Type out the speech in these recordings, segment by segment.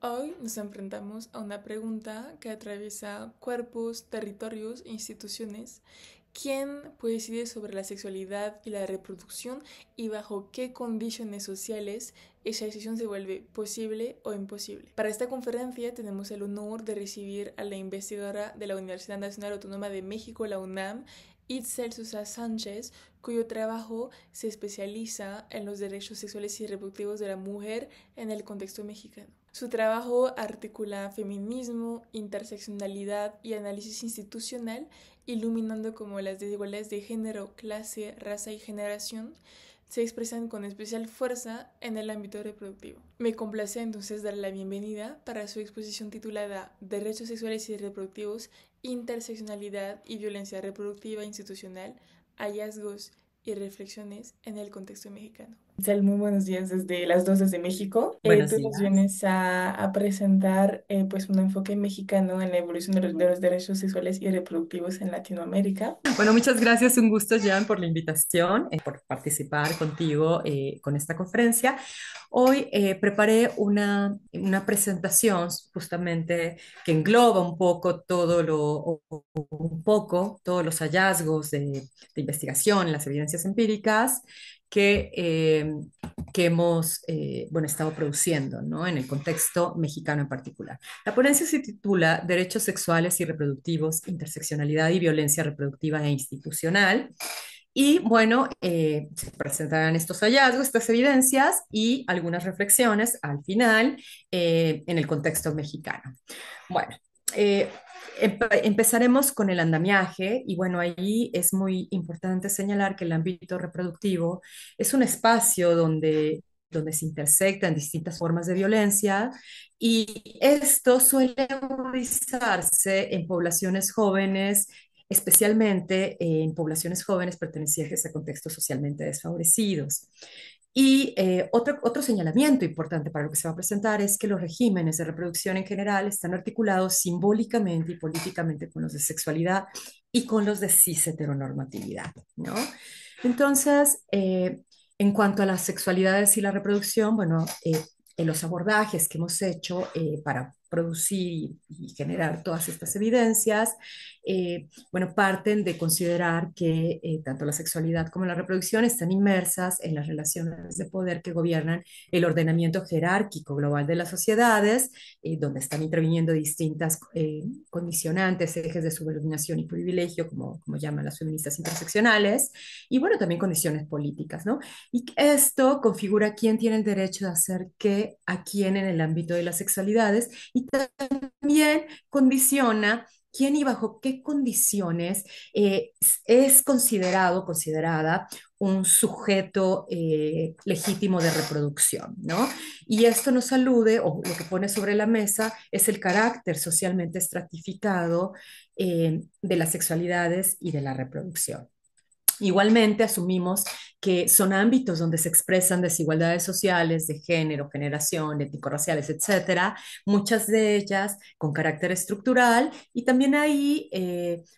Hoy nos enfrentamos a una pregunta que atraviesa cuerpos, territorios e instituciones. ¿Quién puede decidir sobre la sexualidad y la reproducción y bajo qué condiciones sociales esa decisión se vuelve posible o imposible? Para esta conferencia tenemos el honor de recibir a la investigadora de la Universidad Nacional Autónoma de México, la UNAM, Itzel Sosa Sánchez, cuyo trabajo se especializa en los derechos sexuales y reproductivos de la mujer en el contexto mexicano. Su trabajo articula feminismo, interseccionalidad y análisis institucional, iluminando cómo las desigualdades de género, clase, raza y generación se expresan con especial fuerza en el ámbito reproductivo. Me complace entonces dar la bienvenida para su exposición titulada Derechos sexuales y reproductivos, interseccionalidad y violencia reproductiva institucional, hallazgos y reflexiones en el contexto mexicano. Sal, muy buenos días desde las dos desde México. Buenos Tú nos días. vienes a presentar pues un enfoque mexicano en la evolución de los derechos sexuales y reproductivos en Latinoamérica. Bueno, muchas gracias. Un gusto, Jan, por la invitación, por participar contigo con esta conferencia. Hoy preparé una presentación justamente que engloba un poco todos los hallazgos de investigación, las evidencias empíricas que, eh, que hemos bueno, estado produciendo, ¿no? En el contexto mexicano en particular. La ponencia se titula Derechos sexuales y reproductivos, interseccionalidad y violencia reproductiva e institucional. Y bueno, se presentarán estos hallazgos, estas evidencias y algunas reflexiones al final en el contexto mexicano. Bueno, eh, empezaremos con el andamiaje y bueno, ahí es muy importante señalar que el ámbito reproductivo es un espacio donde se intersectan distintas formas de violencia y esto suele agudizarse en poblaciones jóvenes, especialmente en poblaciones jóvenes pertenecientes a contextos socialmente desfavorecidos. Y otro señalamiento importante para lo que se va a presentar es que los regímenes de reproducción en general están articulados simbólicamente y políticamente con los de sexualidad y con los de cis heteronormatividad, ¿no? Entonces, en cuanto a las sexualidades y la reproducción, bueno, en los abordajes que hemos hecho para producir y generar todas estas evidencias, bueno, parten de considerar que tanto la sexualidad como la reproducción están inmersas en las relaciones de poder que gobiernan el ordenamiento jerárquico global de las sociedades, donde están interviniendo distintas condicionantes, ejes de subordinación y privilegio, como llaman las feministas interseccionales, y bueno, también condiciones políticas, ¿no? Y esto configura quién tiene el derecho de hacer qué a quién en el ámbito de las sexualidades y también condiciona quién y bajo qué condiciones es considerado, considerada un sujeto legítimo de reproducción, ¿no? Y esto nos alude, o lo que pone sobre la mesa, es el carácter socialmente estratificado de las sexualidades y de la reproducción. Igualmente, asumimos que son ámbitos donde se expresan desigualdades sociales de género, generación, étnico-raciales, etcétera, muchas de ellas con carácter estructural, y también ahí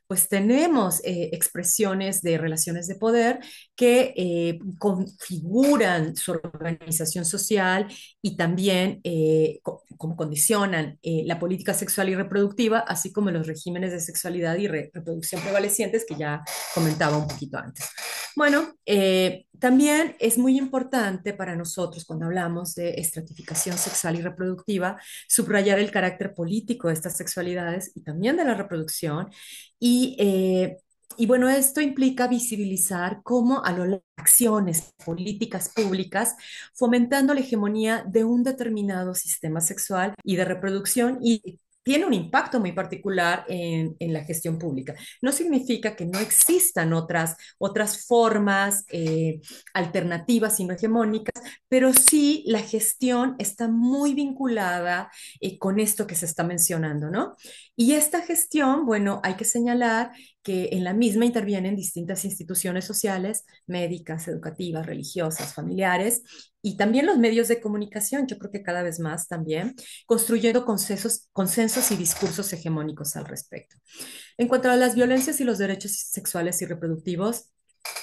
pues tenemos expresiones de relaciones de poder que configuran su organización social y también como condicionan la política sexual y reproductiva, así como los regímenes de sexualidad y reproducción prevalecientes que ya comentaba un poquito antes. Bueno, también es muy importante para nosotros cuando hablamos de estratificación sexual y reproductiva subrayar el carácter político de estas sexualidades y también de la reproducción. Y, eh, y bueno, esto implica visibilizar cómo a lo largo de acciones políticas públicas, fomentando la hegemonía de un determinado sistema sexual y de reproducción y tiene un impacto muy particular en la gestión pública. No significa que no existan otras formas alternativas y no hegemónicas, pero sí la gestión está muy vinculada con esto que se está mencionando, ¿no? Y esta gestión, bueno, hay que señalar que en la misma intervienen distintas instituciones sociales, médicas, educativas, religiosas, familiares, y también los medios de comunicación, yo creo que cada vez más también, construyendo consensos y discursos hegemónicos al respecto. En cuanto a las violencias y los derechos sexuales y reproductivos,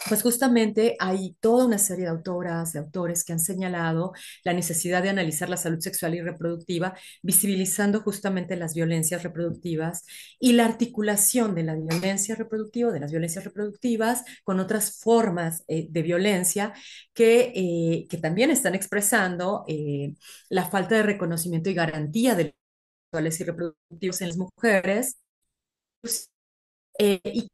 Pues justamente hay toda una serie de autoras, de autores que han señalado la necesidad de analizar la salud sexual y reproductiva, visibilizando justamente las violencias reproductivas y la articulación de la violencia reproductiva, de las violencias reproductivas, con otras formas de violencia que también están expresando la falta de reconocimiento y garantía de los sexuales y reproductivos en las mujeres y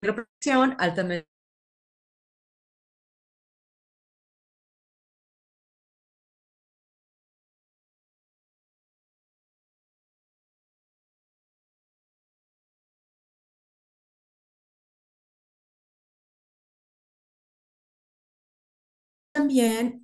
reproducción altamente. También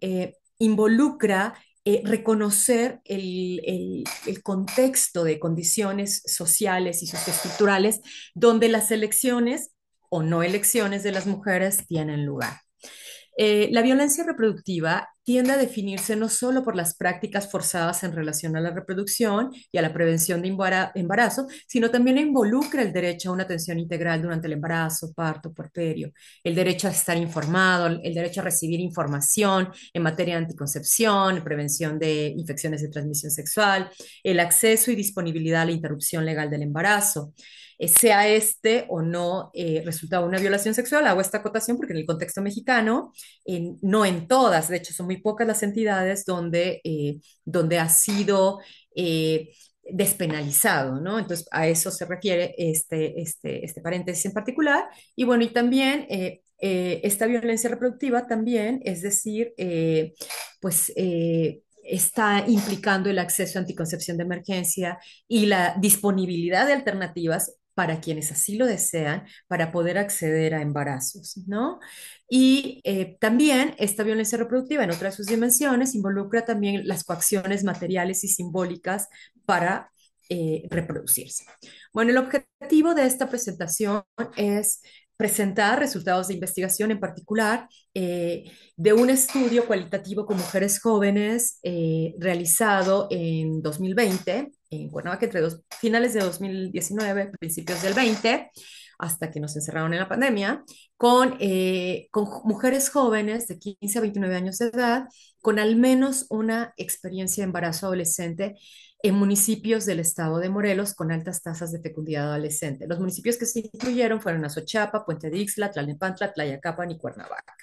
involucra reconocer el contexto de condiciones sociales y socioestructurales donde las elecciones o no elecciones de las mujeres tienen lugar. La violencia reproductiva tiende a definirse no solo por las prácticas forzadas en relación a la reproducción y a la prevención de embarazo, sino también involucra el derecho a una atención integral durante el embarazo, parto, puerperio, el derecho a estar informado, el derecho a recibir información en materia de anticoncepción, prevención de infecciones de transmisión sexual, el acceso y disponibilidad a la interrupción legal del embarazo, sea este o no resultado de una violación sexual. Hago esta acotación porque en el contexto mexicano no en todas, de hecho son muy pocas las entidades donde ha sido despenalizado, ¿no? Entonces a eso se refiere este paréntesis en particular. Y bueno, y también esta violencia reproductiva también, es decir, está implicando el acceso a anticoncepción de emergencia y la disponibilidad de alternativas para quienes así lo desean, para poder acceder a embarazos, ¿no? Y también esta violencia reproductiva en otra de sus dimensiones involucra también las coacciones materiales y simbólicas para reproducirse. Bueno, el objetivo de esta presentación es presentar resultados de investigación en particular de un estudio cualitativo con mujeres jóvenes realizado en 2020 en Cuernavaca entre finales de 2019, principios del 20, hasta que nos encerraron en la pandemia, con mujeres jóvenes de 15 a 29 años de edad, con al menos una experiencia de embarazo adolescente en municipios del estado de Morelos con altas tasas de fecundidad adolescente. Los municipios que se incluyeron fueron Azochapa, Puente de Ixtla, Tlalnepantla, Tlayacapan y Cuernavaca,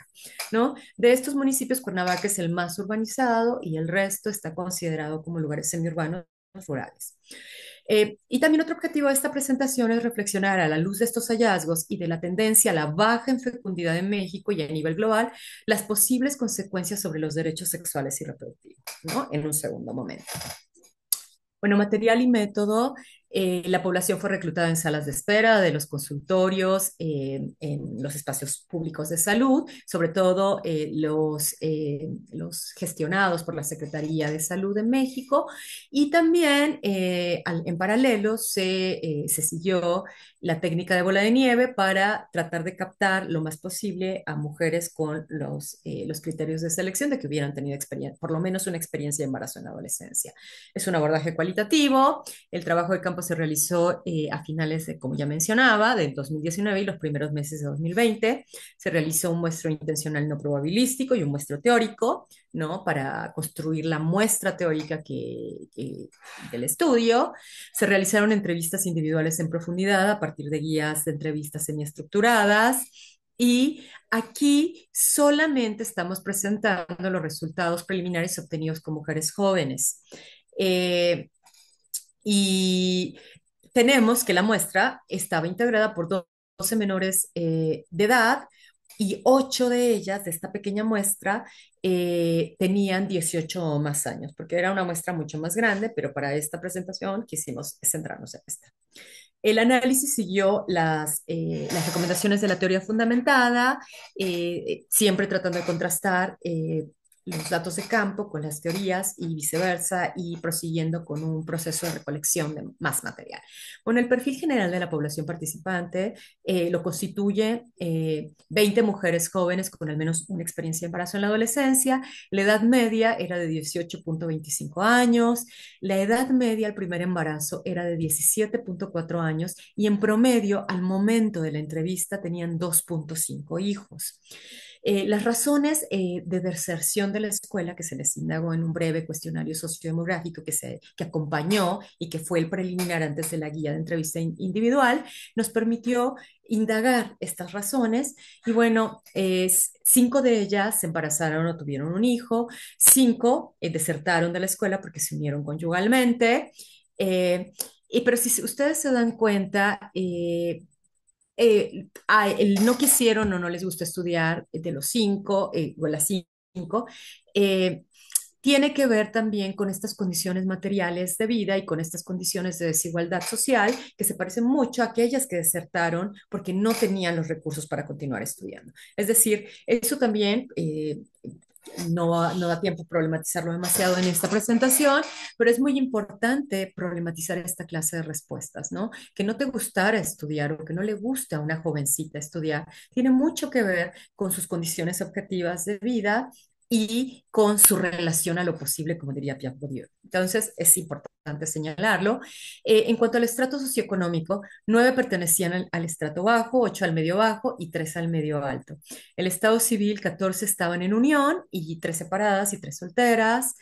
¿no? De estos municipios, Cuernavaca es el más urbanizado y el resto está considerado como lugares semiurbanos rurales. Y también otro objetivo de esta presentación es reflexionar a la luz de estos hallazgos y de la tendencia a la baja en fecundidad en México y a nivel global, las posibles consecuencias sobre los derechos sexuales y reproductivos, ¿no? En un segundo momento. Bueno, material y método. La población fue reclutada en salas de espera de los consultorios, en los espacios públicos de salud, sobre todo los gestionados por la Secretaría de Salud de México. Y también en paralelo se siguió la técnica de bola de nieve para tratar de captar lo más posible a mujeres con los criterios de selección de que hubieran tenido por lo menos una experiencia de embarazo en la adolescencia. Es un abordaje cualitativo. El trabajo de campo se realizó a finales de, como ya mencionaba, del 2019 y los primeros meses de 2020. Se realizó un muestreo intencional no probabilístico y un muestreo teórico, ¿no? Para construir la muestra teórica del estudio. Se realizaron entrevistas individuales en profundidad a partir de guías de entrevistas semiestructuradas. Y aquí solamente estamos presentando los resultados preliminares obtenidos con mujeres jóvenes. Eh, y tenemos que la muestra estaba integrada por 12 menores de edad y 8 de ellas, de esta pequeña muestra, tenían 18 o más años, porque era una muestra mucho más grande, pero para esta presentación quisimos centrarnos en esta. El análisis siguió las recomendaciones de la teoría fundamentada, siempre tratando de contrastar los datos de campo con las teorías y viceversa, y prosiguiendo con un proceso de recolección de más material. Bueno, el perfil general de la población participante lo constituye 20 mujeres jóvenes con al menos una experiencia de embarazo en la adolescencia. La edad media era de 18.25 años, la edad media al primer embarazo era de 17.4 años y en promedio al momento de la entrevista tenían 2.5 hijos. Las razones de deserción de la escuela, que se les indagó en un breve cuestionario sociodemográfico que acompañó y que fue el preliminar antes de la guía de entrevista individual, nos permitió indagar estas razones y bueno, 5 de ellas se embarazaron o tuvieron un hijo, 5 desertaron de la escuela porque se unieron conyugalmente. Pero si ustedes se dan cuenta, el no quisieron o no les gusta estudiar de los 5 o las 5, eh, tiene que ver también con estas condiciones materiales de vida y con estas condiciones de desigualdad social que se parecen mucho a aquellas que desertaron porque no tenían los recursos para continuar estudiando. Es decir, eso también no da tiempo problematizarlo demasiado en esta presentación, pero es muy importante problematizar esta clase de respuestas, ¿no? Que no te gustara estudiar o que no le guste a una jovencita estudiar, tiene mucho que ver con sus condiciones objetivas de vida y con su relación a lo posible, como diría Pierre Bourdieu. Entonces, es importante señalarlo. En cuanto al estrato socioeconómico, 9 pertenecían al estrato bajo, 8 al medio bajo y 3 al medio alto. El estado civil, 14 estaban en unión y 3 separadas y 3 solteras.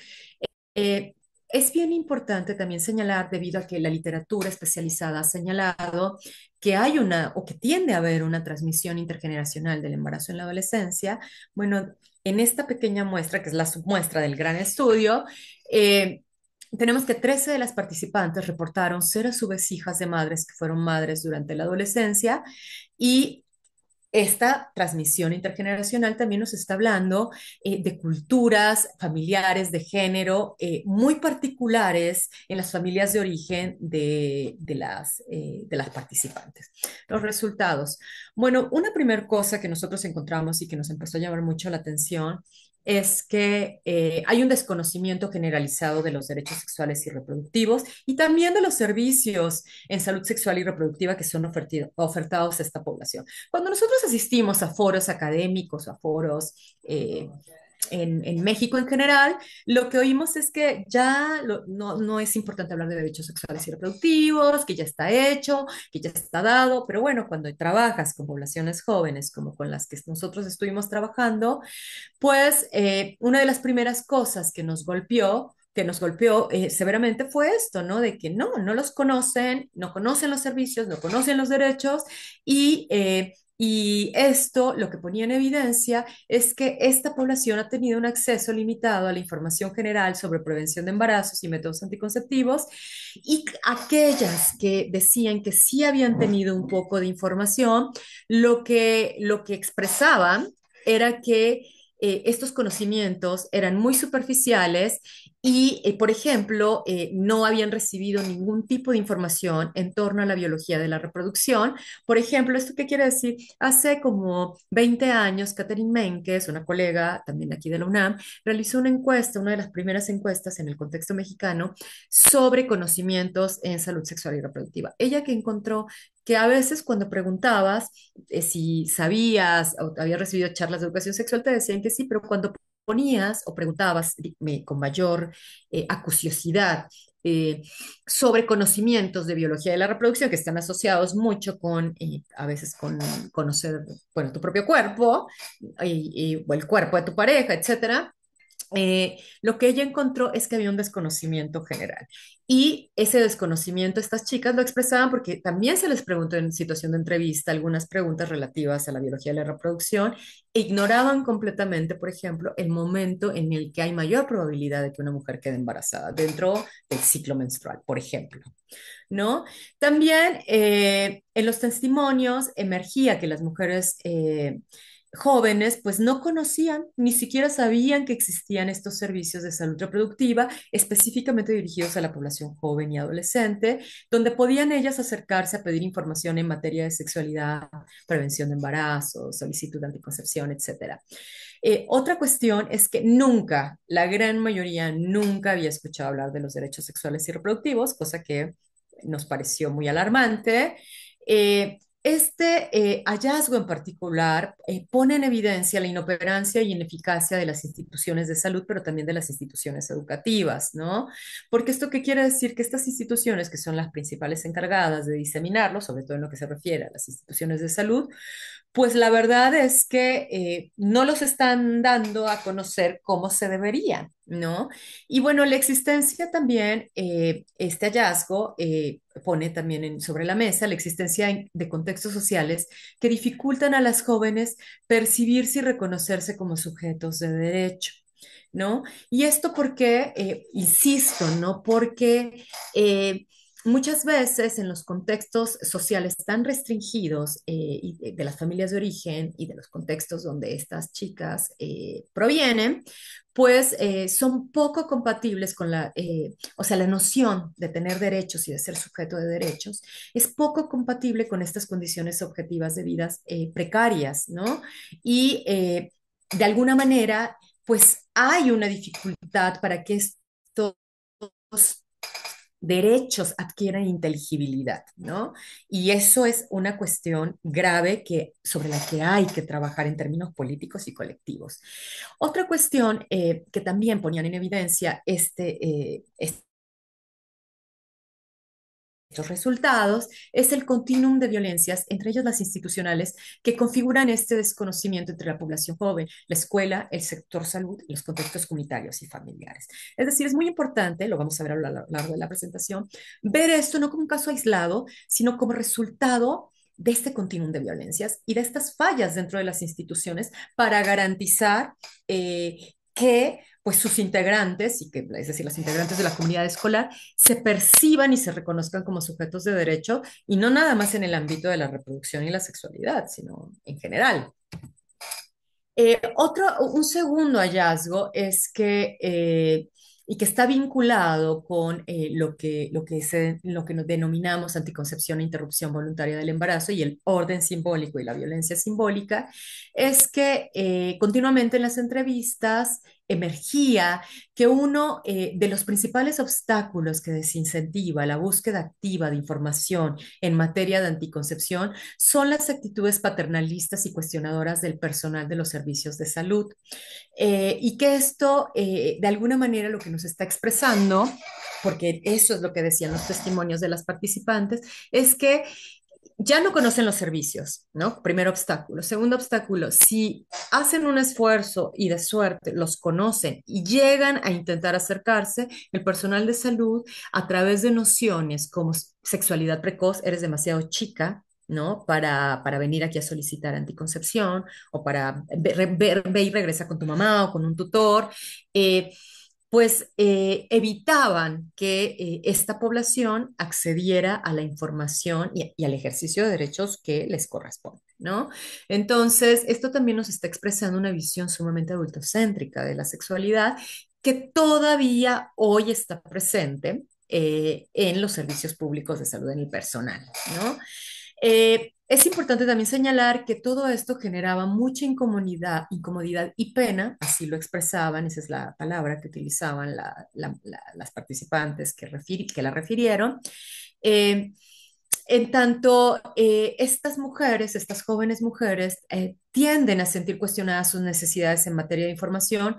Eh, es bien importante también señalar, debido a que la literatura especializada ha señalado que hay una, o que tiende a haber una transmisión intergeneracional del embarazo en la adolescencia. Bueno, en esta pequeña muestra, que es la submuestra del gran estudio, eh, tenemos que 13 de las participantes reportaron ser a su vez hijas de madres que fueron madres durante la adolescencia y esta transmisión intergeneracional también nos está hablando de culturas familiares, de género, muy particulares en las familias de origen de las participantes. Los resultados. Bueno, una primera cosa que nosotros encontramos y que nos empezó a llamar mucho la atención es que hay un desconocimiento generalizado de los derechos sexuales y reproductivos y también de los servicios en salud sexual y reproductiva que son ofertados a esta población. Cuando nosotros asistimos a foros académicos, a foros en México en general, lo que oímos es que ya no es importante hablar de derechos sexuales y reproductivos, que ya está hecho, que ya está dado, pero bueno, cuando trabajas con poblaciones jóvenes como con las que nosotros estuvimos trabajando, pues una de las primeras cosas que nos golpeó severamente fue esto, ¿no? De que no los conocen, no conocen los servicios, no conocen los derechos y esto lo que ponía en evidencia es que esta población ha tenido un acceso limitado a la información general sobre prevención de embarazos y métodos anticonceptivos y aquellas que decían que sí habían tenido un poco de información, lo que expresaban era que estos conocimientos eran muy superficiales y, por ejemplo, no habían recibido ningún tipo de información en torno a la biología de la reproducción. Por ejemplo, ¿esto qué quiere decir? Hace como 20 años, Catherine Menkes, una colega también aquí de la UNAM, realizó una encuesta, una de las primeras encuestas en el contexto mexicano, sobre conocimientos en salud sexual y reproductiva. Ella que encontró que a veces cuando preguntabas si sabías o habías recibido charlas de educación sexual, te decían que sí, pero cuando ponías o preguntabas con mayor acuciosidad eh, sobre conocimientos de biología de la reproducción que están asociados mucho con, a veces con conocer, bueno, tu propio cuerpo o el cuerpo de tu pareja, etcétera, lo que ella encontró es que había un desconocimiento general. Y ese desconocimiento, estas chicas lo expresaban porque también se les preguntó en situación de entrevista algunas preguntas relativas a la biología de la reproducción e ignoraban completamente, por ejemplo, el momento en el que hay mayor probabilidad de que una mujer quede embarazada dentro del ciclo menstrual, por ejemplo. ¿No? También en los testimonios emergía que las mujeres jóvenes pues no conocían, ni siquiera sabían que existían estos servicios de salud reproductiva específicamente dirigidos a la población joven y adolescente, donde podían ellas acercarse a pedir información en materia de sexualidad, prevención de embarazo, solicitud de anticoncepción, etcétera. Otra cuestión es que nunca, la gran mayoría nunca había escuchado hablar de los derechos sexuales y reproductivos, cosa que nos pareció muy alarmante. Este hallazgo en particular pone en evidencia la inoperancia y ineficacia de las instituciones de salud, pero también de las instituciones educativas, ¿no? Porque esto qué quiere decir que estas instituciones, que son las principales encargadas de diseminarlo, sobre todo en lo que se refiere a las instituciones de salud, pues la verdad es que no los están dando a conocer como se deberían, ¿no? Y bueno, la existencia también, este hallazgo pone también sobre la mesa la existencia de contextos sociales que dificultan a las jóvenes percibirse y reconocerse como sujetos de derecho. ¿No? Y esto porque, insisto, ¿no? Porque muchas veces en los contextos sociales tan restringidos y de las familias de origen y de los contextos donde estas chicas provienen, pues son poco compatibles con o sea, la noción de tener derechos y de ser sujeto de derechos es poco compatible con estas condiciones objetivas de vidas precarias, ¿no? Y de alguna manera, pues hay una dificultad para que estos derechos adquieran inteligibilidad, ¿no? Y eso es una cuestión grave sobre la que hay que trabajar en términos políticos y colectivos. Otra cuestión que también ponían en evidencia estos resultados es el continuum de violencias, entre ellas las institucionales, que configuran este desconocimiento entre la población joven, la escuela, el sector salud y los contextos comunitarios y familiares. Es decir, es muy importante, lo vamos a ver a lo largo de la presentación, ver esto no como un caso aislado, sino como resultado de este continuum de violencias y de estas fallas dentro de las instituciones para garantizar que pues sus integrantes, es decir, los integrantes de la comunidad escolar, se perciban y se reconozcan como sujetos de derecho, y no nada más en el ámbito de la reproducción y la sexualidad, sino en general. Un segundo hallazgo es y que está vinculado con lo que nos denominamos anticoncepción e interrupción voluntaria del embarazo y el orden simbólico y la violencia simbólica, es que continuamente en las entrevistas emergía que uno de los principales obstáculos que desincentiva la búsqueda activa de información en materia de anticoncepción son las actitudes paternalistas y cuestionadoras del personal de los servicios de salud. Y que esto, de alguna manera, lo que nos está expresando, porque eso es lo que decían los testimonios de las participantes, es que ya no conocen los servicios, ¿no? Primer obstáculo. Segundo obstáculo, si hacen un esfuerzo y de suerte los conocen y llegan a intentar acercarse, el personal de salud, a través de nociones como sexualidad precoz, eres demasiado chica, ¿no? Para venir aquí a solicitar anticoncepción o para ve y regresa con tu mamá o con un tutor. Pues evitaban que esta población accediera a la información y al ejercicio de derechos que les corresponden, ¿no? Entonces, esto también nos está expresando una visión sumamente adultocéntrica de la sexualidad que todavía hoy está presente en los servicios públicos de salud en el personal, ¿no? Es importante también señalar que todo esto generaba mucha incomodidad y pena, así lo expresaban, esa es la palabra que utilizaban las participantes que la refirieron. Eh, en tanto, estas jóvenes mujeres, tienden a sentir cuestionadas sus necesidades en materia de información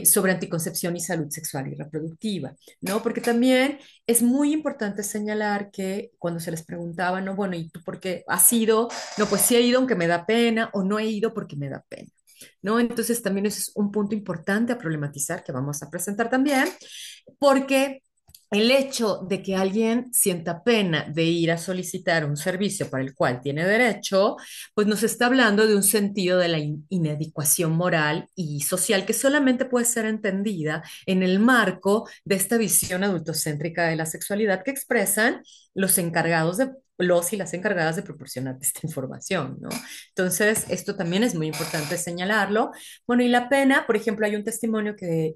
sobre anticoncepción y salud sexual y reproductiva, ¿no? Porque también es muy importante señalar que cuando se les preguntaba, no, bueno, ¿y tú por qué has ido? No, pues sí he ido aunque me da pena, o no he ido porque me da pena, ¿no? Entonces también ese es un punto importante a problematizar que vamos a presentar también, porque el hecho de que alguien sienta pena de ir a solicitar un servicio para el cual tiene derecho, pues nos está hablando de un sentido de la inadecuación moral y social que solamente puede ser entendida en el marco de esta visión adultocéntrica de la sexualidad que expresan los encargados los y las encargadas de proporcionar esta información, ¿no? Entonces, esto también es muy importante señalarlo. Bueno, y la pena, por ejemplo, hay un testimonio de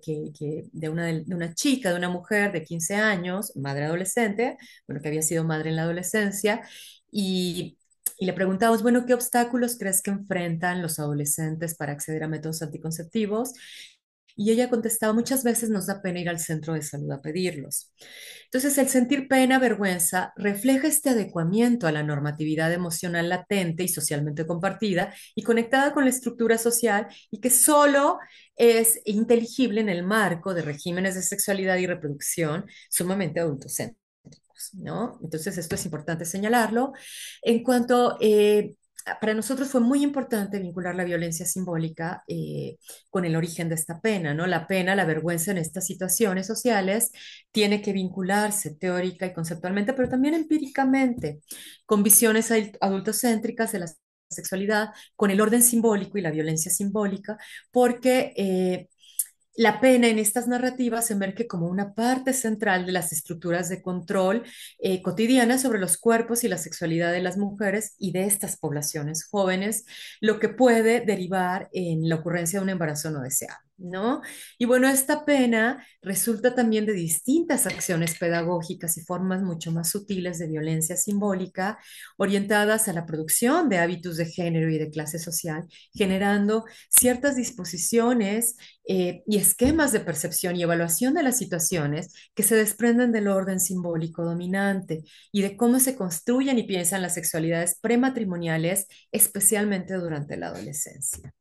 una chica, de una mujer de 15 años, madre adolescente, bueno, que había sido madre en la adolescencia, y, y le preguntamos, bueno, ¿qué obstáculos crees que enfrentan los adolescentes para acceder a métodos anticonceptivos? Y ella contestaba, muchas veces nos da pena ir al centro de salud a pedirlos. Entonces, el sentir pena, vergüenza, refleja este adecuamiento a la normatividad emocional latente y socialmente compartida y conectada con la estructura social y que solo es inteligible en el marco de regímenes de sexualidad y reproducción sumamente adultocéntricos, ¿no? Entonces, esto es importante señalarlo. En cuanto, para nosotros fue muy importante vincular la violencia simbólica con el origen de esta pena, ¿no? La pena, la vergüenza en estas situaciones sociales tiene que vincularse teórica y conceptualmente, pero también empíricamente, con visiones adultocéntricas de la sexualidad, con el orden simbólico y la violencia simbólica, porque la pena en estas narrativas emerge como una parte central de las estructuras de control cotidianas sobre los cuerpos y la sexualidad de las mujeres y de estas poblaciones jóvenes, lo que puede derivar en la ocurrencia de un embarazo no deseado, ¿no? Y bueno, esta pena resulta también de distintas acciones pedagógicas y formas mucho más sutiles de violencia simbólica orientadas a la producción de hábitos de género y de clase social, generando ciertas disposiciones y esquemas de percepción y evaluación de las situaciones que se desprenden del orden simbólico dominante y de cómo se construyen y piensan las sexualidades prematrimoniales, especialmente durante la adolescencia.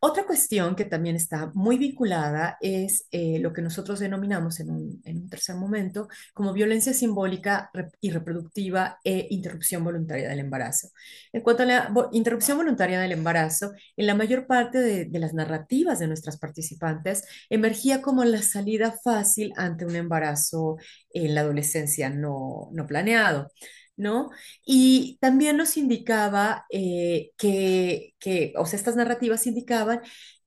Otra cuestión que también está muy vinculada es lo que nosotros denominamos en un tercer momento como violencia simbólica y reproductiva e interrupción voluntaria del embarazo. En cuanto a la interrupción voluntaria del embarazo, en la mayor parte de las narrativas de nuestras participantes emergía como la salida fácil ante un embarazo en la adolescencia no planeado. ¿No? Y también nos indicaba o sea, estas narrativas indicaban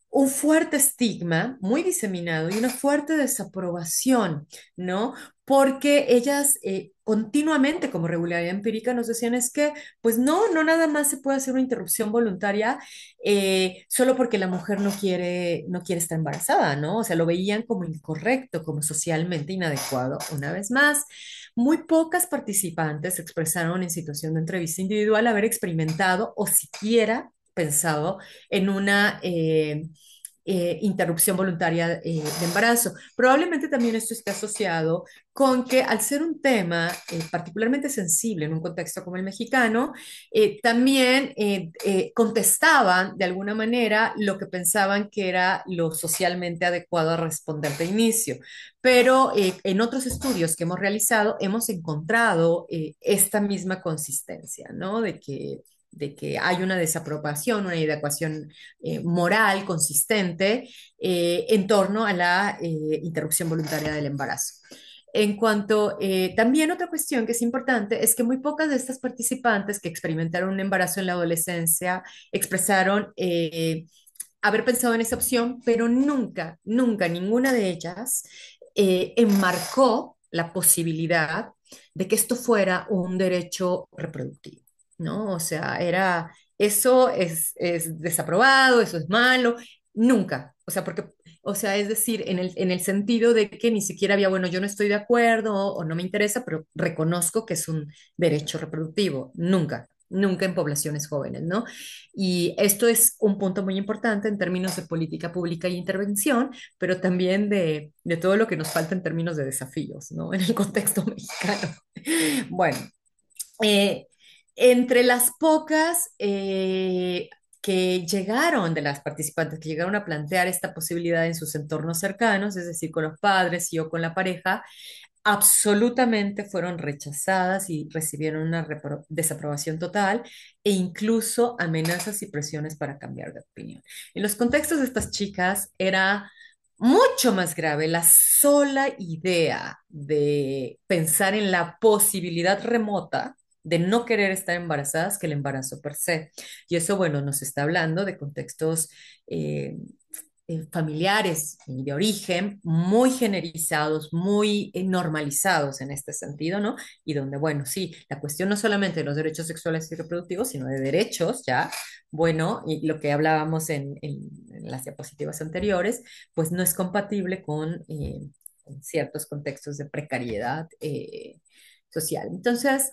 un fuerte estigma muy diseminado y una fuerte desaprobación, ¿no? Porque ellas continuamente, como regularidad empírica, nos decían es que, pues no nada más se puede hacer una interrupción voluntaria solo porque la mujer no quiere estar embarazada, ¿no? O sea, lo veían como incorrecto, como socialmente inadecuado. Una vez más, muy pocas participantes expresaron en situación de entrevista individual haber experimentado o siquiera pensado en una interrupción voluntaria de embarazo. Probablemente también esto esté asociado con que al ser un tema particularmente sensible en un contexto como el mexicano, también contestaban de alguna manera lo que pensaban que era lo socialmente adecuado a responder de inicio. Pero en otros estudios que hemos realizado hemos encontrado esta misma consistencia, ¿no? De que hay una desaprobación, una inadecuación moral consistente en torno a la interrupción voluntaria del embarazo. En cuanto, también otra cuestión que es importante es que muy pocas de estas participantes que experimentaron un embarazo en la adolescencia expresaron haber pensado en esa opción, pero nunca ninguna de ellas enmarcó la posibilidad de que esto fuera un derecho reproductivo, ¿no? O sea, es desaprobado, eso es malo, nunca, o sea, porque, o sea, es decir, en el sentido de que ni siquiera había, bueno, yo no estoy de acuerdo o no me interesa, pero reconozco que es un derecho reproductivo, nunca en poblaciones jóvenes, ¿no? Y esto es un punto muy importante en términos de política pública y intervención, pero también de todo lo que nos falta en términos de desafíos, ¿no? En el contexto mexicano. Bueno, eh, entre las pocas que llegaron, de las participantes que llegaron a plantear esta posibilidad en sus entornos cercanos, es decir, con los padres y o con la pareja, absolutamente fueron rechazadas y recibieron una desaprobación total e incluso amenazas y presiones para cambiar de opinión. En los contextos de estas chicas era mucho más grave la sola idea de pensar en la posibilidad remota de no querer estar embarazadas que el embarazo per se. Y eso, bueno, nos está hablando de contextos eh, familiares y de origen muy generizados, muy normalizados en este sentido, ¿no? Y donde, bueno, sí, la cuestión no solamente de los derechos sexuales y reproductivos, sino de derechos, ya, bueno, y lo que hablábamos en las diapositivas anteriores, pues no es compatible con ciertos contextos de precariedad social. Entonces,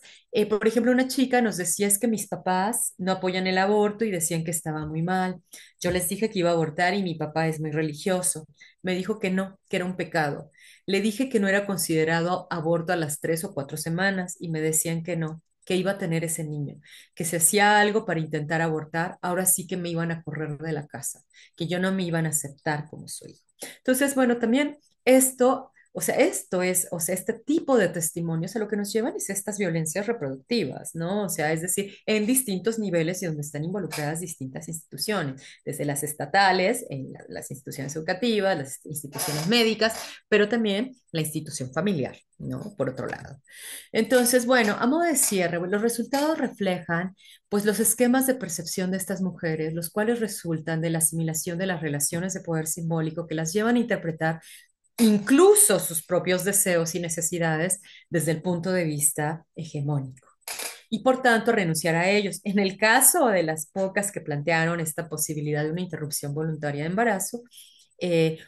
por ejemplo, una chica nos decía es que mis papás no apoyan el aborto y decían que estaba muy mal. Yo les dije que iba a abortar y mi papá es muy religioso. Me dijo que no, que era un pecado. Le dije que no era considerado aborto a las 3 o 4 semanas y me decían que no, que iba a tener ese niño, que si hacía algo para intentar abortar, ahora sí que me iban a correr de la casa, que yo no me iban a aceptar como su hijo. Entonces, bueno, también esto, o sea, esto es, o sea, este tipo de testimonios a lo que nos llevan es estas violencias reproductivas, ¿no? O sea, es decir, en distintos niveles y donde están involucradas distintas instituciones, desde las estatales, en las instituciones educativas, las instituciones médicas, pero también la institución familiar, ¿no? Por otro lado. Entonces, bueno, a modo de cierre, los resultados reflejan pues los esquemas de percepción de estas mujeres, los cuales resultan de la asimilación de las relaciones de poder simbólico que las llevan a interpretar incluso sus propios deseos y necesidades desde el punto de vista hegemónico y por tanto renunciar a ellos. En el caso de las pocas que plantearon esta posibilidad de una interrupción voluntaria de embarazo,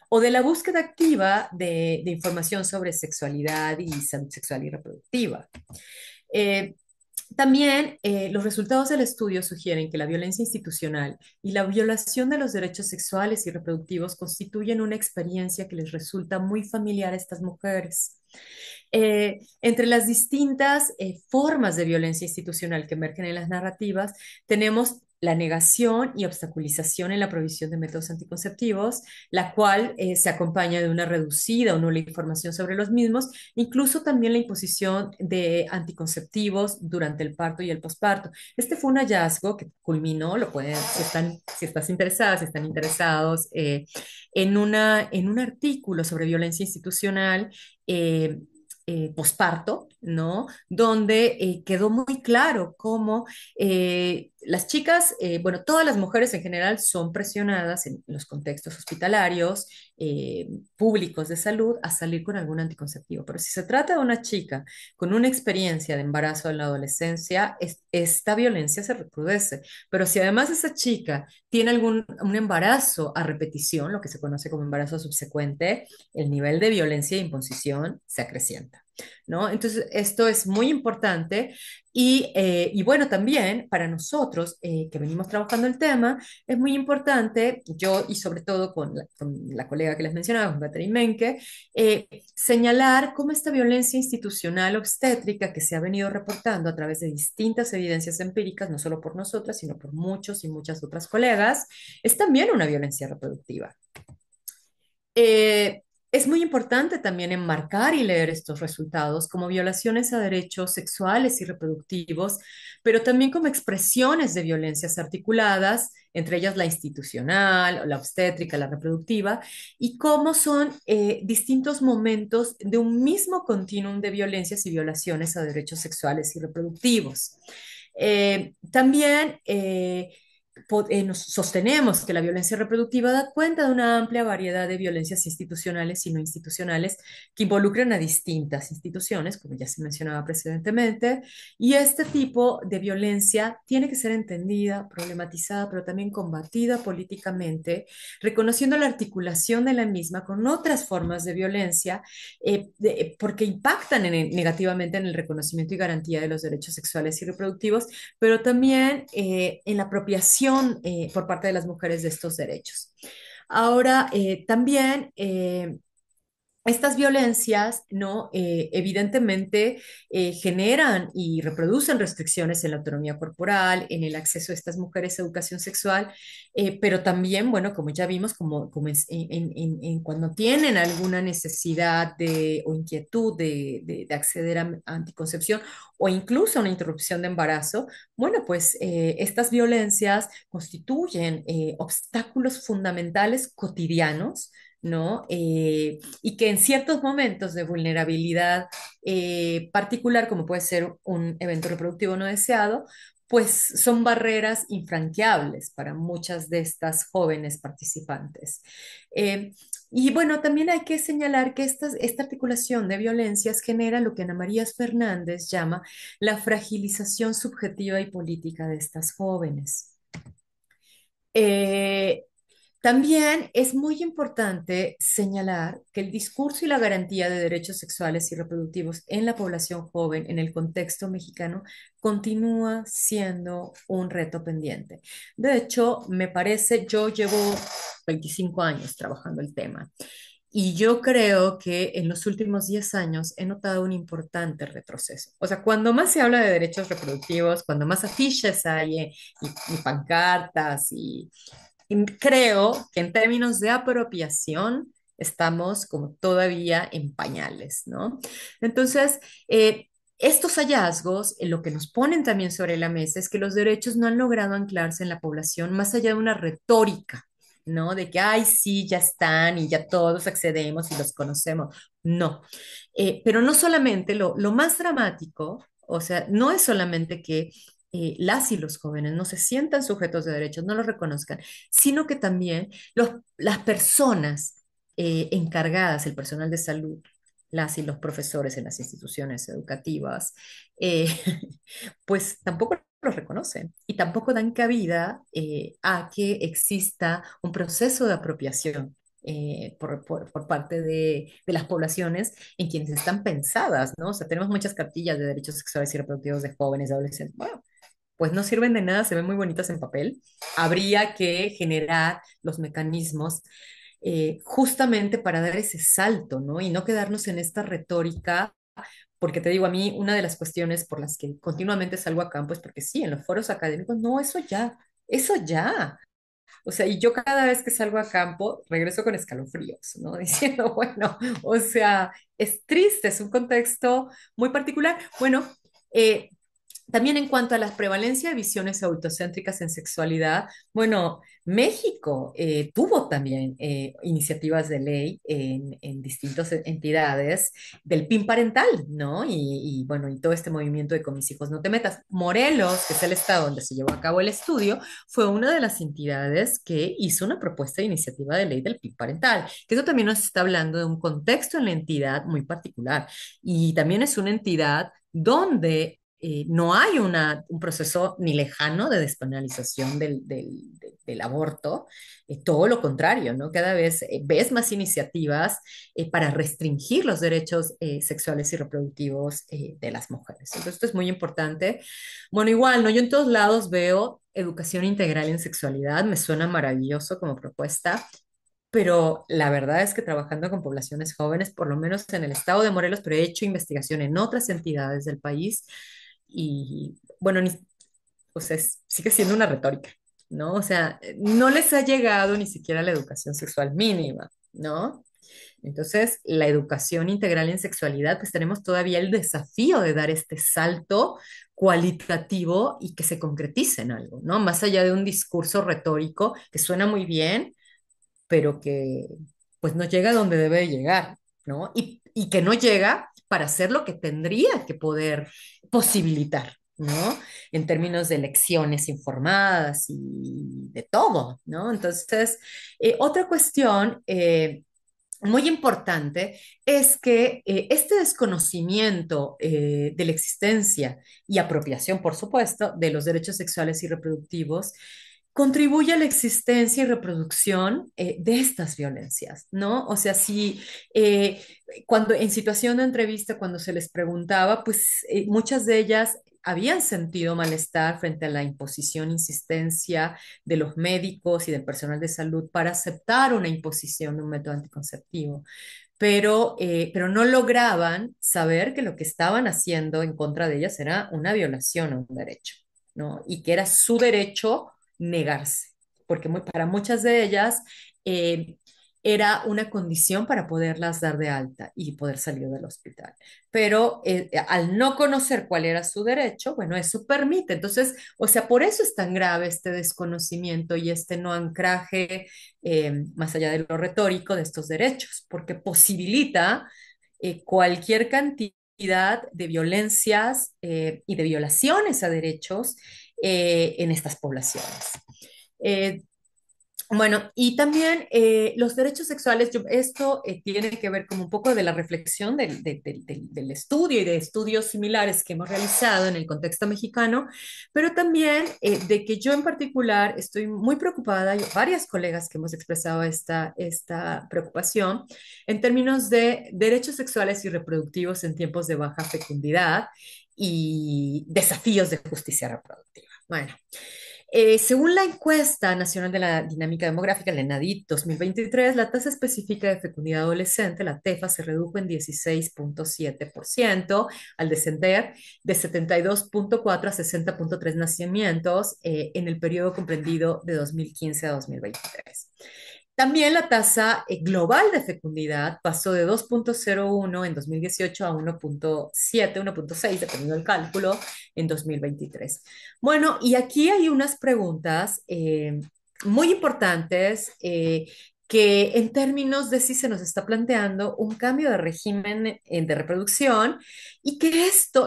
o de la búsqueda activa de información sobre sexualidad y salud sexual y reproductiva. Eh, También los resultados del estudio sugieren que la violencia institucional y la violación de los derechos sexuales y reproductivos constituyen una experiencia que les resulta muy familiar a estas mujeres. Entre las distintas formas de violencia institucional que emergen en las narrativas, tenemos la negación y obstaculización en la provisión de métodos anticonceptivos, la cual se acompaña de una reducida o nula información sobre los mismos, incluso también la imposición de anticonceptivos durante el parto y el posparto. Este fue un hallazgo que culminó, lo pueden, si estás interesada, si están interesados, en un artículo sobre violencia institucional eh, posparto, ¿no? Donde quedó muy claro cómo las chicas, bueno, todas las mujeres en general son presionadas en los contextos hospitalarios, públicos de salud, a salir con algún anticonceptivo. Pero si se trata de una chica con una experiencia de embarazo en la adolescencia, esta violencia se recrudece. Pero si además esa chica tiene un embarazo a repetición, lo que se conoce como embarazo subsecuente, el nivel de violencia e imposición se acrecienta, ¿no? Entonces, esto es muy importante y bueno, también para nosotros que venimos trabajando el tema, es muy importante, yo y sobre todo con la colega que les mencionaba, con Catherine Menke, señalar cómo esta violencia institucional obstétrica que se ha venido reportando a través de distintas evidencias empíricas, no solo por nosotras, sino por muchos y muchas otras colegas, es también una violencia reproductiva. Eh, es muy importante también enmarcar y leer estos resultados como violaciones a derechos sexuales y reproductivos, pero también como expresiones de violencias articuladas, entre ellas la institucional, la obstétrica, la reproductiva, y cómo son distintos momentos de un mismo continuum de violencias y violaciones a derechos sexuales y reproductivos. También nos sostenemos que la violencia reproductiva da cuenta de una amplia variedad de violencias institucionales y no institucionales que involucran a distintas instituciones, como ya se mencionaba precedentemente, y este tipo de violencia tiene que ser entendida, problematizada, pero también combatida políticamente, reconociendo la articulación de la misma con otras formas de violencia, porque impactan negativamente en el reconocimiento y garantía de los derechos sexuales y reproductivos, pero también en la apropiación por parte de las mujeres de estos derechos. Ahora, también estas violencias, ¿no? Evidentemente generan y reproducen restricciones en la autonomía corporal, en el acceso de estas mujeres a educación sexual, pero también, bueno, como ya vimos, como cuando tienen alguna necesidad o inquietud de acceder a anticoncepción o incluso a una interrupción de embarazo, bueno, pues estas violencias constituyen obstáculos fundamentales cotidianos, ¿no? Y que en ciertos momentos de vulnerabilidad particular, como puede ser un evento reproductivo no deseado, pues son barreras infranqueables para muchas de estas jóvenes participantes. Eh, y bueno, también hay que señalar que esta articulación de violencias genera lo que Ana María Fernández llama la fragilización subjetiva y política de estas jóvenes. Eh, También es muy importante señalar que el discurso y la garantía de derechos sexuales y reproductivos en la población joven en el contexto mexicano continúa siendo un reto pendiente. De hecho, me parece, yo llevo 25 años trabajando el tema y yo creo que en los últimos 10 años he notado un importante retroceso. O sea, cuando más se habla de derechos reproductivos, cuando más afiches hay y pancartas y creo que en términos de apropiación estamos como todavía en pañales, ¿no? Entonces, estos hallazgos lo que nos ponen también sobre la mesa es que los derechos no han logrado anclarse en la población más allá de una retórica, ¿no? De que, ay, sí, ya están y ya todos accedemos y los conocemos. No. Pero no solamente, lo más dramático, o sea, no es solamente que las y los jóvenes no se sientan sujetos de derechos, no los reconozcan, sino que también las personas encargadas, el personal de salud, las y los profesores en las instituciones educativas, eh, pues tampoco los reconocen y tampoco dan cabida a que exista un proceso de apropiación. Por parte de las poblaciones en quienes están pensadas, ¿no? O sea, tenemos muchas cartillas de derechos sexuales y reproductivos de jóvenes, adolescentes. Bueno, pues no sirven de nada, se ven muy bonitas en papel. Habría que generar los mecanismos justamente para dar ese salto, ¿no? Y no quedarnos en esta retórica, porque te digo, a mí una de las cuestiones por las que continuamente salgo a campo es porque sí, en los foros académicos, no, eso ya. O sea, y yo cada vez que salgo a campo regreso con escalofríos, ¿no? Diciendo, bueno, o sea, es triste, es un contexto muy particular. Bueno, eh, también en cuanto a la prevalencia de visiones autocéntricas en sexualidad, bueno, México tuvo también iniciativas de ley en distintas entidades del PIN parental, ¿no? Bueno, y todo este movimiento de con mis hijos no te metas. Morelos, que es el estado donde se llevó a cabo el estudio, fue una de las entidades que hizo una propuesta de iniciativa de ley del PIN parental, que eso también nos está hablando de un contexto en la entidad muy particular. Y también es una entidad donde no hay un proceso ni lejano de despenalización del aborto, todo lo contrario, ¿no? Cada vez ves más iniciativas para restringir los derechos sexuales y reproductivos de las mujeres. Entonces, esto es muy importante. Bueno, igual, ¿no? Yo en todos lados veo educación integral en sexualidad, me suena maravilloso como propuesta. Pero la verdad es que trabajando con poblaciones jóvenes, por lo menos en el estado de Morelos, pero he hecho investigación en otras entidades del país y bueno, o sea, sigue siendo una retórica, ¿no? O sea, no les ha llegado ni siquiera la educación sexual mínima, ¿no? Entonces, la educación integral en sexualidad, pues tenemos todavía el desafío de dar este salto cualitativo y que se concretice en algo, ¿no? Más allá de un discurso retórico que suena muy bien, pero que pues no llega a donde debe de llegar, ¿no? Y que no llega para hacer lo que tendría que poder posibilitar, ¿no? En términos de elecciones informadas y de todo, ¿no? Entonces, otra cuestión muy importante es que este desconocimiento de la existencia y apropiación, por supuesto, de los derechos sexuales y reproductivos contribuye a la existencia y reproducción de estas violencias, ¿no? O sea, si eh, cuando en situación de entrevista, cuando se les preguntaba, pues muchas de ellas habían sentido malestar frente a la imposición, insistencia de los médicos y del personal de salud para aceptar una imposición de un método anticonceptivo, pero no lograban saber que lo que estaban haciendo en contra de ellas era una violación a un derecho, ¿no? Y que era su derecho negarse, porque para muchas de ellas eh, era una condición para poderlas dar de alta y poder salir del hospital. Pero al no conocer cuál era su derecho, bueno, eso permite. Entonces, o sea, por eso es tan grave este desconocimiento y este no anclaje, más allá de lo retórico, de estos derechos, porque posibilita cualquier cantidad de violencias y de violaciones a derechos en estas poblaciones. Eh, bueno, y también los derechos sexuales, esto tiene que ver como un poco de la reflexión del estudio y de estudios similares que hemos realizado en el contexto mexicano, pero también de que yo en particular estoy muy preocupada, y varias colegas que hemos expresado esta preocupación en términos de derechos sexuales y reproductivos en tiempos de baja fecundidad y desafíos de justicia reproductiva. Bueno. Según la encuesta nacional de la dinámica demográfica, el ENADIT 2023, la tasa específica de fecundidad adolescente, la TEFA, se redujo en 16,7% al descender de 72,4 a 60,3 nacimientos en el periodo comprendido de 2015 a 2023. También la tasa global de fecundidad pasó de 2,01 en 2018 a 1,7, 1,6, dependiendo del cálculo, en 2023. Bueno, y aquí hay unas preguntas muy importantes que en términos de si se nos está planteando un cambio de régimen de reproducción y que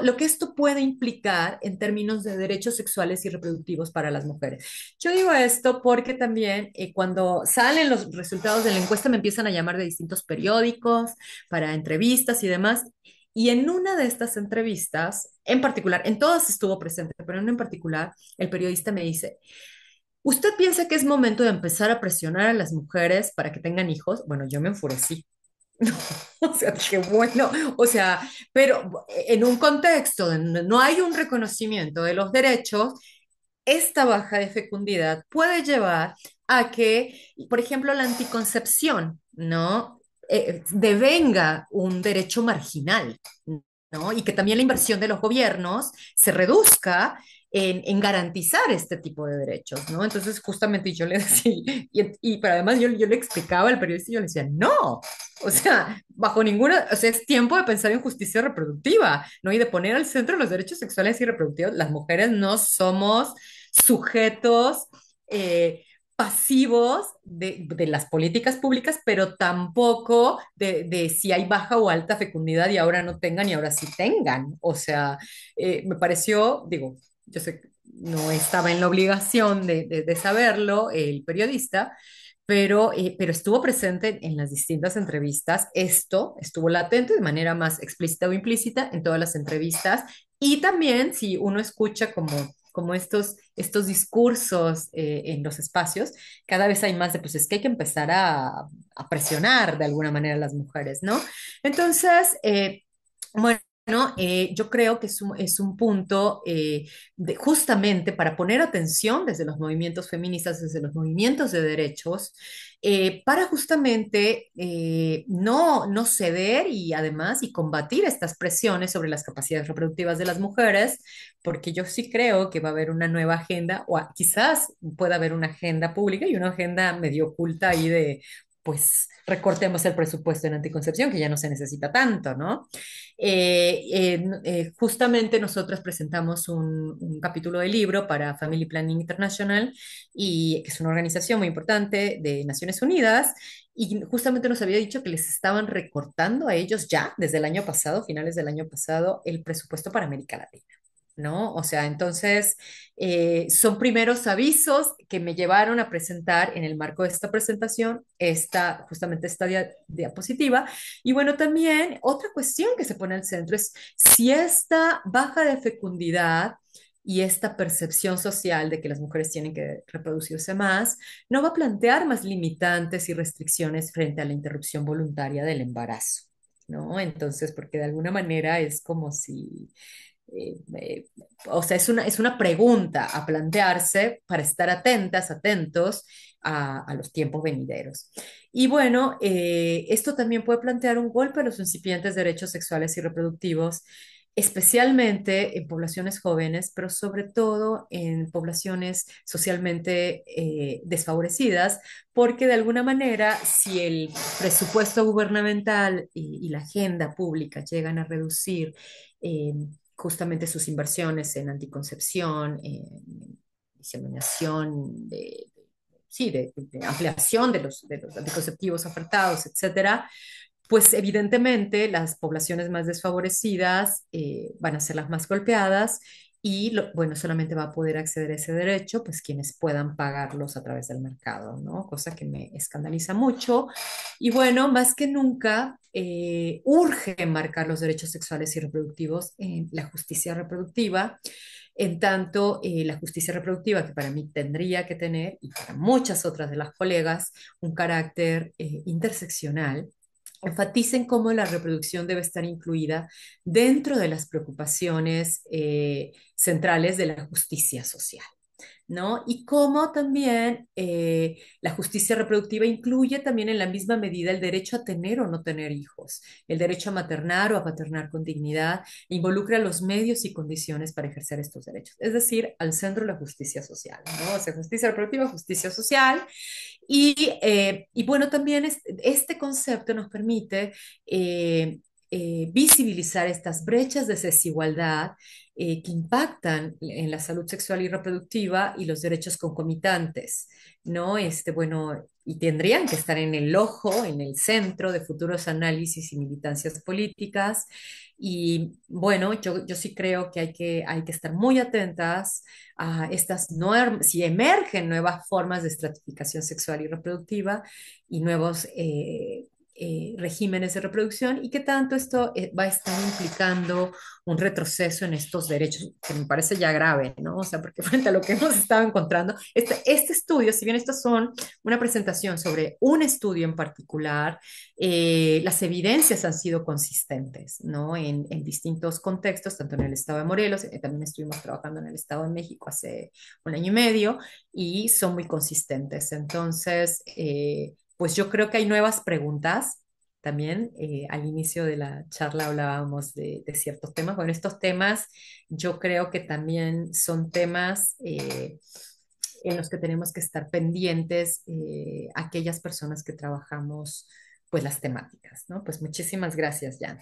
lo que esto puede implicar en términos de derechos sexuales y reproductivos para las mujeres. Yo digo esto porque también cuando salen los resultados de la encuesta me empiezan a llamar de distintos periódicos para entrevistas y demás. Y en una de estas entrevistas, en particular, en todas estuvo presente, pero en una en particular, el periodista me dice, ¿usted piensa que es momento de empezar a presionar a las mujeres para que tengan hijos? Bueno, yo me enfurecí. O sea, dije, bueno, o sea, pero en un contexto donde no hay un reconocimiento de los derechos, esta baja de fecundidad puede llevar a que, por ejemplo, la anticoncepción, ¿no? Devenga un derecho marginal, ¿no? Y que también la inversión de los gobiernos se reduzca en garantizar este tipo de derechos, ¿no? Entonces, justamente yo le decía, pero además yo le explicaba al periodista y yo le decía, no, o sea, bajo ninguna, o sea, es tiempo de pensar en justicia reproductiva, ¿no? Y de poner al centro los derechos sexuales y reproductivos. Las mujeres no somos sujetos pasivos de las políticas públicas, pero tampoco de si hay baja o alta fecundidad y ahora no tengan y ahora sí tengan. O sea, me pareció, digo, yo sé que no estaba en la obligación de saberlo el periodista, pero estuvo presente en las distintas entrevistas. Esto estuvo latente de manera más explícita o implícita en todas las entrevistas. Y también si uno escucha como estos discursos en los espacios, cada vez hay más de, pues es que hay que empezar a presionar de alguna manera a las mujeres, ¿no? Entonces, bueno. Yo creo que es un punto justamente para poner atención desde los movimientos feministas, desde los movimientos de derechos, para justamente no ceder y además y combatir estas presiones sobre las capacidades reproductivas de las mujeres, porque yo sí creo que va a haber una nueva agenda, o quizás pueda haber una agenda pública y una agenda medio oculta ahí de, pues, recortemos el presupuesto en anticoncepción, que ya no se necesita tanto, ¿no? Justamente nosotros presentamos un capítulo de libro para Family Planning International, y que es una organización muy importante de Naciones Unidas, y justamente nos había dicho que les estaban recortando a ellos ya desde el año pasado, finales del año pasado, el presupuesto para América Latina. ¿No? O sea, entonces son primeros avisos que me llevaron a presentar en el marco de esta presentación, justamente esta diapositiva. Y bueno, también otra cuestión que se pone al centro es si esta baja de fecundidad y esta percepción social de que las mujeres tienen que reproducirse más, no va a plantear más limitantes y restricciones frente a la interrupción voluntaria del embarazo, ¿no? Entonces, porque de alguna manera es como si eh, eh, o sea, es una pregunta a plantearse para estar atentas, atentos a los tiempos venideros. Y bueno, esto también puede plantear un golpe a los incipientes derechos sexuales y reproductivos, especialmente en poblaciones jóvenes, pero sobre todo en poblaciones socialmente desfavorecidas, porque de alguna manera, si el presupuesto gubernamental y la agenda pública llegan a reducir eh, justamente sus inversiones en anticoncepción, en diseminación sí, de ampliación de los anticonceptivos ofertados, etcétera, pues evidentemente las poblaciones más desfavorecidas van a ser las más golpeadas y bueno, solamente va a poder acceder a ese derecho, pues quienes puedan pagarlos a través del mercado, ¿no? Cosa que me escandaliza mucho. Y bueno, más que nunca, urge enmarcar los derechos sexuales y reproductivos en la justicia reproductiva, en tanto la justicia reproductiva, que para mí tendría que tener, y para muchas otras de las colegas, un carácter interseccional, enfaticen cómo la reproducción debe estar incluida dentro de las preocupaciones centrales de la justicia social. ¿No? Y cómo también la justicia reproductiva incluye también en la misma medida el derecho a tener o no tener hijos, el derecho a maternar o a paternar con dignidad, e involucra los medios y condiciones para ejercer estos derechos. Es decir, al centro de la justicia social, ¿no? O sea, justicia reproductiva, justicia social. Y bueno, también este concepto nos permite visibilizar estas brechas de desigualdad que impactan en la salud sexual y reproductiva y los derechos concomitantes, ¿no? Bueno, y tendrían que estar en el ojo, en el centro de futuros análisis y militancias políticas. Y bueno, yo sí creo que hay que estar muy atentas a estas si emergen nuevas formas de estratificación sexual y reproductiva y nuevos regímenes de reproducción y qué tanto esto va a estar implicando un retroceso en estos derechos, que me parece ya grave, ¿no? O sea, porque frente a lo que hemos estado encontrando, este estudio, si bien estos son una presentación sobre un estudio en particular, las evidencias han sido consistentes, ¿no? En distintos contextos, tanto en el estado de Morelos, también estuvimos trabajando en el estado de México hace un año y medio, y son muy consistentes. Entonces, pues yo creo que hay nuevas preguntas. También al inicio de la charla hablábamos de ciertos temas. Bueno, estos temas yo creo que también son temas en los que tenemos que estar pendientes aquellas personas que trabajamos pues las temáticas, ¿no? Pues muchísimas gracias, Jan.